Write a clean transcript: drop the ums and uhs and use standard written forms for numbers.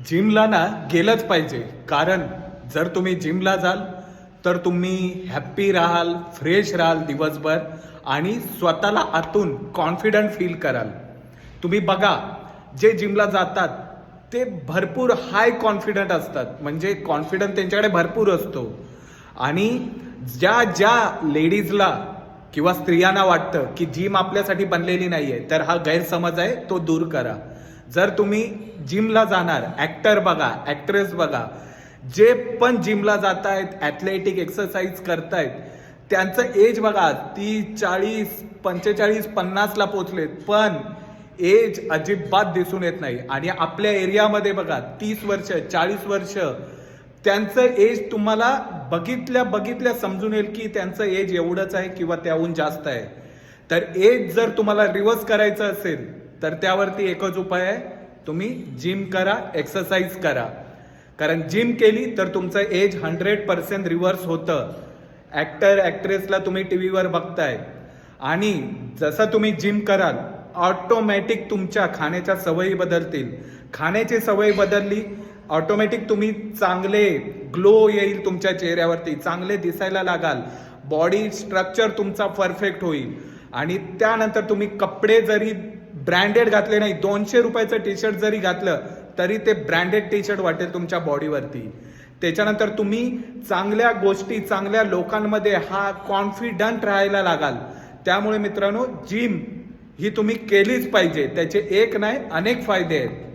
जिमला ना गेलंच पाहिजे. कारण जर तुम्ही जिमला जाल तर तुम्ही हॅप्पी राहाल, फ्रेश राहाल दिवसभर आणि स्वतःला आतून कॉन्फिडंट फील कराल. तुम्ही बघा, जे जिमला जातात ते भरपूर हाय कॉन्फिडंट असतात, म्हणजे कॉन्फिडन्स त्यांच्याकडे भरपूर असतो. आणि ज्या ज्या लेडीजला किंवा स्त्रियांना वाटतं की जिम आपल्यासाठी बनलेली नाहीये, तर हा गैरसमज आहे, तो दूर करा. जर तुम्ही जिमला जाणार, ऍक्टर बघा, ऍक्ट्रेस बघा, जे पण जिमला जात आहेत, ऍथलेटिक एक्सरसाइज करतायत, त्यांचं एज बघा 30, 40, 45, 50ला पोहोचलेत, पण एज अजिबात दिसून येत नाही. आणि आपल्या एरियामध्ये बघा 30 वर्ष, 40 वर्ष, त्यांचं एज तुम्हाला बघितल्या समजून येईल की त्यांचं एज एवढंच आहे किंवा त्याहून जास्त आहे. तर एज जर तुम्हाला रिव्हर्स करायचं असेल तर त्यावरती एकच उपाय आहे, तुम्ही जिम करा, एक्सरसाइज करा. कारण जिम केली तर तुमचं एज 100% रिव्हर्स होतं. ऍक्टर ऍक्ट्रेसला तुम्ही टीव्हीवर बघताय, आणि जसं तुम्ही जिम कराल ऑटोमॅटिक तुमच्या खाण्याच्या सवयी बदलतील. खाण्याची सवय बदलली, ऑटोमॅटिक तुम्ही चांगले ग्लो येईल तुमच्या चेहऱ्यावरती, चांगले दिसायला लागाल, बॉडी स्ट्रक्चर तुमचा परफेक्ट होईल. आणि त्यानंतर तुम्ही कपडे जरी ब्रँडेड घातले नाही, 200 रुपयाचं टी शर्ट जरी घातलं तरी ते ब्रँडेड टी शर्ट वाटेल तुमच्या बॉडीवरती. त्याच्यानंतर तुम्ही चांगल्या गोष्टी, चांगल्या लोकांमध्ये हा कॉन्फिडंट राहायला लागाल. त्यामुळे मित्रांनो, जिम ही तुम्ही केलीच पाहिजे. त्याचे एक नाही, अनेक फायदे आहेत.